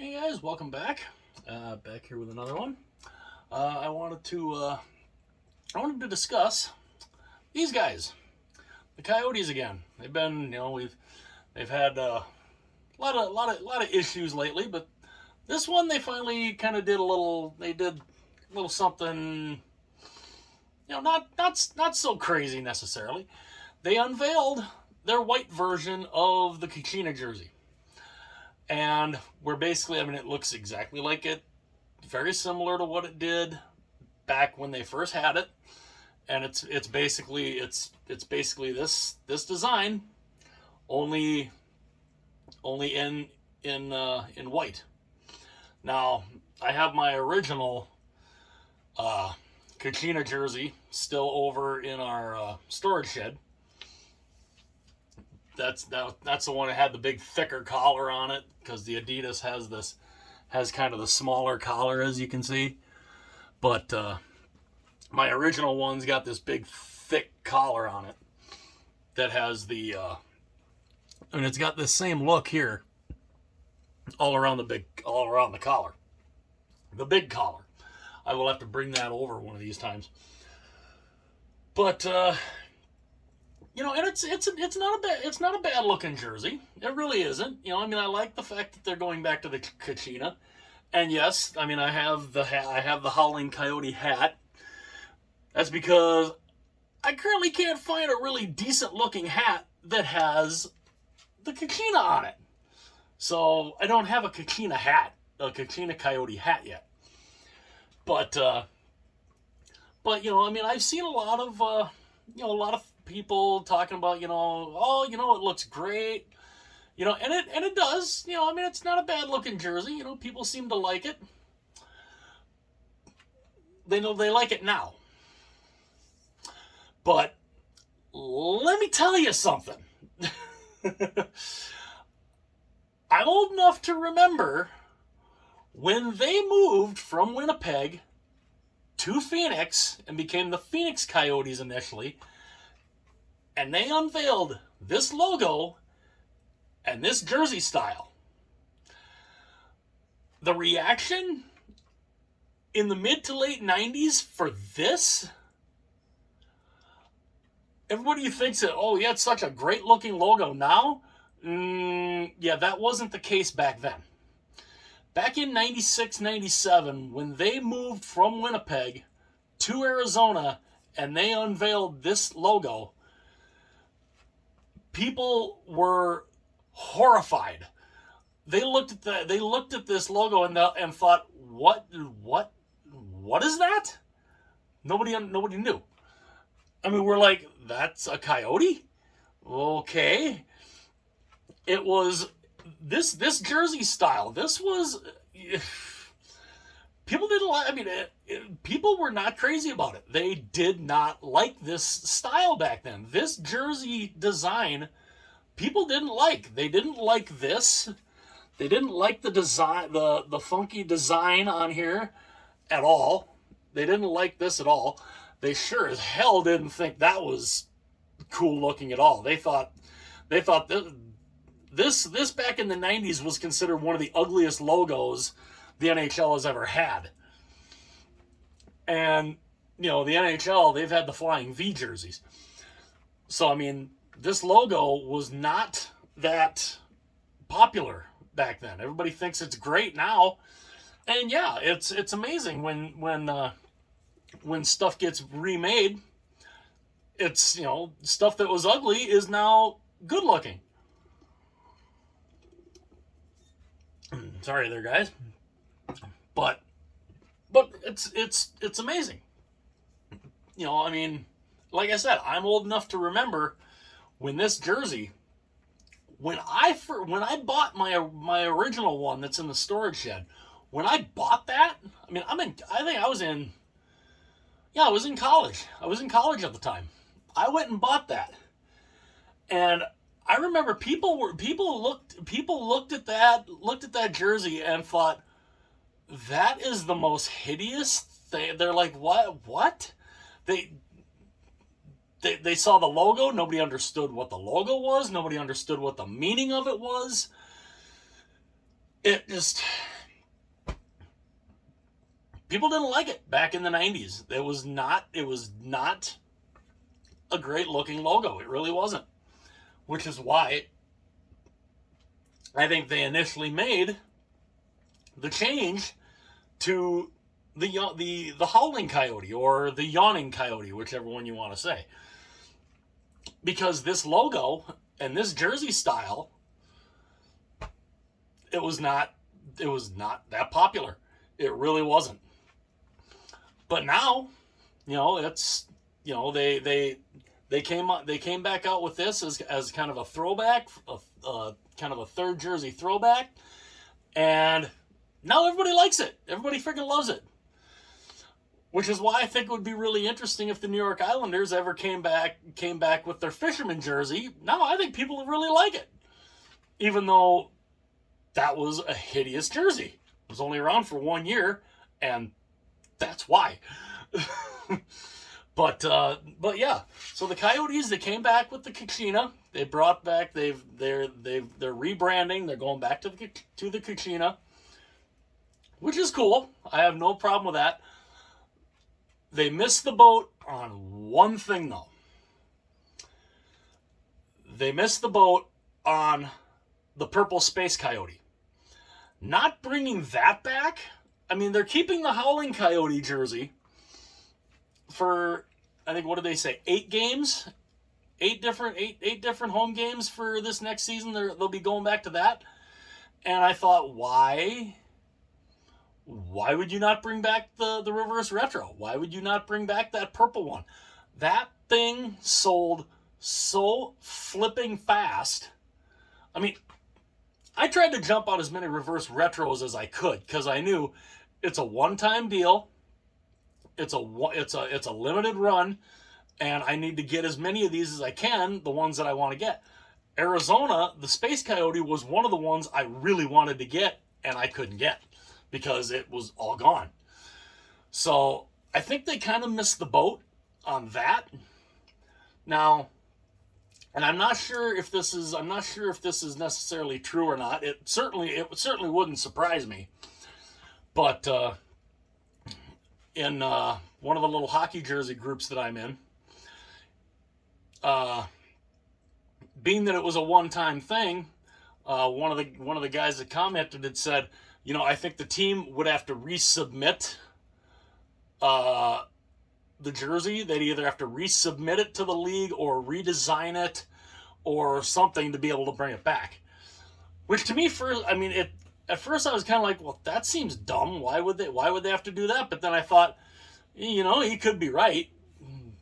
Hey guys, welcome back. Back here with another one. I wanted to discuss these guys, the Coyotes again. They've had a lot of issues lately, but this one they finally kind of did a little. They did a little something, not so crazy necessarily. They unveiled their white version of the Kachina jersey. And we're basically, it looks exactly like it, very similar to what it did back when they first had it. And it's basically this design, only in white. Now I have my original Kachina jersey still over in our storage shed. That's the one that had the big thicker collar on it, because the Adidas has kind of the smaller collar, as you can see. But my original one's got this big thick collar on it that has and it's got this same look here all around the collar. The big collar. I will have to bring that over one of these times. But and it's not a bad looking jersey. It really isn't. I like the fact that they're going back to the Kachina, and yes, I have the Howling Coyote hat. That's because I currently can't find a really decent looking hat that has the Kachina on it. So I don't have a Kachina Coyote hat yet. But I've seen a lot of people talking about, it looks great, and it does, it's not a bad looking jersey, people seem to like it. They know they like it now. But let me tell you something. I'm old enough to remember when they moved from Winnipeg to Phoenix and became the Phoenix Coyotes initially, and they unveiled this logo and this jersey style. The reaction in the mid to late 90s for this, everybody thinks that, oh yeah, it's such a great looking logo now. Yeah, that wasn't the case back then. Back in 96, 97, when they moved from Winnipeg to Arizona and they unveiled this logo, people were horrified. They looked at this logo and thought, what is that? Nobody knew. We're like, that's a coyote? Okay. It was this jersey style. This was, people didn't like. People were not crazy about it. They did not like this style back then. This jersey design, people didn't like. They didn't like this. They didn't like the design, the funky design on here at all. They didn't like this at all. They sure as hell didn't think that was cool looking at all. They thought this back in the 90s was considered one of the ugliest logos the NHL has ever had. And, the NHL, they've had the Flying V jerseys. So, this logo was not that popular back then. Everybody thinks it's great now. And yeah, it's amazing when stuff gets remade. It's, stuff that was ugly is now good looking. Sorry there, guys. But it's amazing. Like I said, I'm old enough to remember when this jersey, when I bought my original one that's in the storage shed, when I bought that, I was in college. I was in college at the time. I went and bought that. And I remember people looked at that jersey and thought, that is the most hideous thing. They're like, what? They saw the logo. Nobody understood what the logo was. Nobody understood what the meaning of it was. It just, people didn't like it back in the 90s. It was not a great looking logo. It really wasn't. Which is why I think they initially made the change to the howling coyote or the yawning coyote, whichever one you want to say. Because this logo and this jersey style, it was not that popular. It really wasn't. But now, it's they came back out with this as kind of a throwback, kind of a third jersey throwback, and now everybody likes it. Everybody freaking loves it. Which is why I think it would be really interesting if the New York Islanders ever came back with their fisherman jersey. Now I think people would really like it, even though that was a hideous jersey. It was only around for 1 year, and that's why. But yeah. So the Coyotes, they came back with the Kachina. They brought back. They're rebranding. They're going back to the Kachina, which is cool. I have no problem with that. They missed the boat on one thing, though. They missed the boat on the purple space coyote. Not bringing that back. I mean, they're keeping the howling coyote jersey for, I think, what did they say? 8 games, 8 different home games for this next season. They'll be going back to that. And I thought, why would you not bring back the reverse retro? Why would you not bring back that purple one? That thing sold so flipping fast. I mean, I tried to jump on as many reverse retros as I could because I knew it's a one-time deal. It's a limited run, and I need to get as many of these as I can, the ones that I want to get. Arizona, the Space Coyote was one of the ones I really wanted to get, and I couldn't get because it was all gone. So I think they kind of missed the boat on that. Now, and I'm not sure if this is necessarily true or not. It certainly wouldn't surprise me. But in one of the little hockey jersey groups that I'm in, being that it was a one-time thing, one of the guys that commented had said, I think the team would have to resubmit the jersey. They'd either have to resubmit it to the league or redesign it or something to be able to bring it back. Which to me, at first I was kind of like, well, that seems dumb. Why would they have to do that? But then I thought, he could be right.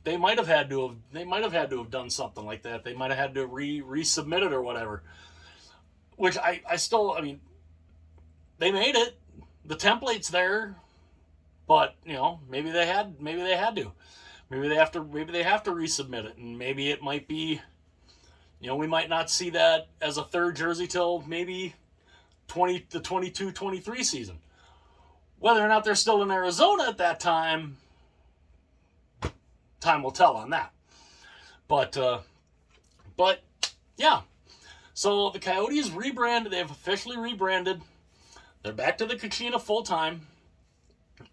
They might have had to have done something like that. They might have had to resubmit it or whatever. Which I still, they made it. The template's there, but maybe they had to. Maybe they have to resubmit it, and maybe it might be, we might not see that as a third jersey till maybe the 22-23 season. Whether or not they're still in Arizona at that time, time will tell on that. But yeah. So the Coyotes rebranded. They've officially rebranded. They're back to the Kachina full time.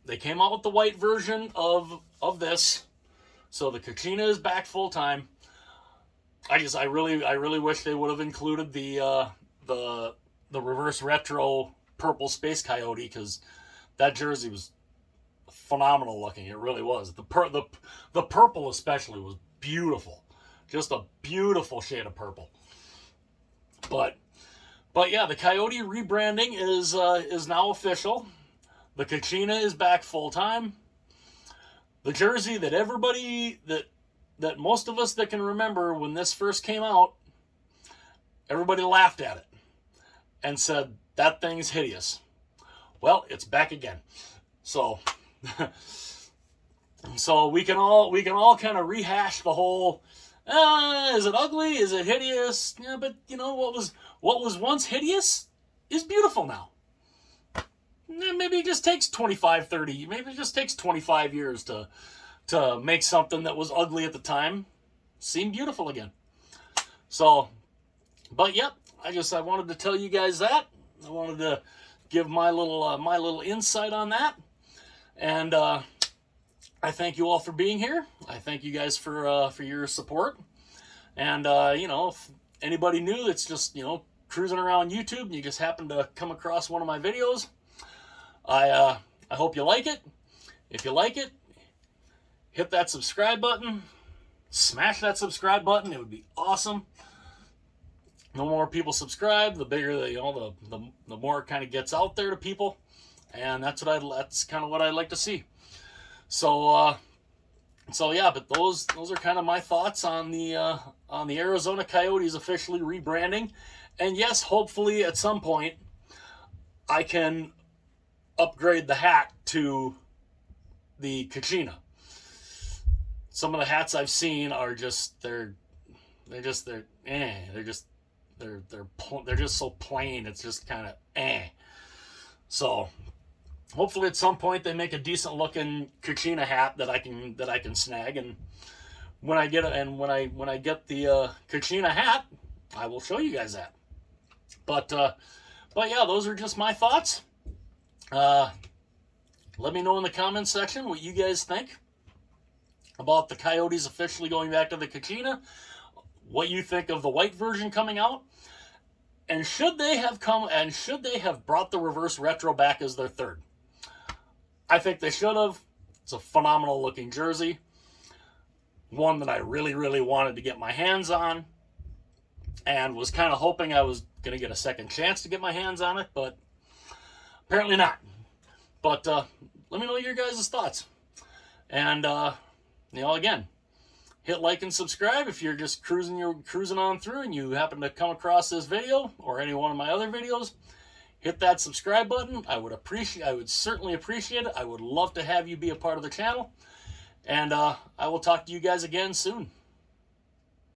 They came out with the white version of this. So the Kachina is back full time. I really wish they would have included the reverse retro purple space coyote, because that jersey was phenomenal looking. It really was. The purple especially was beautiful. Just a beautiful shade of purple. But yeah, the Coyote rebranding is now official. The Kachina is back full time. The jersey that everybody that most of us that can remember when this first came out, everybody laughed at it and said that thing's hideous. Well, it's back again. So we can all kind of rehash the whole. Is it ugly? Is it hideous? Yeah, but what was once hideous is beautiful now. Maybe it just takes 25, 30. Maybe it just takes 25 years to make something that was ugly at the time seem beautiful again. So, but yep, I wanted to tell you guys that. I wanted to give my little insight on that. And I thank you all for being here. I thank you guys for your support. And you know, if anybody new that's just, you know, cruising around YouTube and you just happen to come across one of my videos, I hope you like it. If you like it, hit that subscribe button. Smash that subscribe button. It would be awesome. The more people subscribe, the bigger the, you know, the more it kind of gets out there to people, and that's kind of what I'd like to see. So yeah, but those are kind of my thoughts on the Arizona Coyotes officially rebranding. And yes, hopefully at some point I can upgrade the hat to the Kachina. Some of the hats I've seen are just they're just so plain. It's just kind of So hopefully at some point they make a decent looking Kachina hat that I can snag, and when I get the Kachina hat, I will show you guys that. But yeah, those are just my thoughts. Let me know in the comments section what you guys think about the Coyotes officially going back to the Kachina, what you think of the white version coming out, and should they have brought the reverse retro back as their third. I think they should have. It's a phenomenal looking jersey, one that I really, really wanted to get my hands on, and was kind of hoping I was going to get a second chance to get my hands on it, but apparently not. But let me know your guys' thoughts. And, you know, again, hit like and subscribe if you're just cruising on through and you happen to come across this video or any one of my other videos. Hit that subscribe button. I would certainly appreciate it. I would love to have you be a part of the channel. And I will talk to you guys again soon.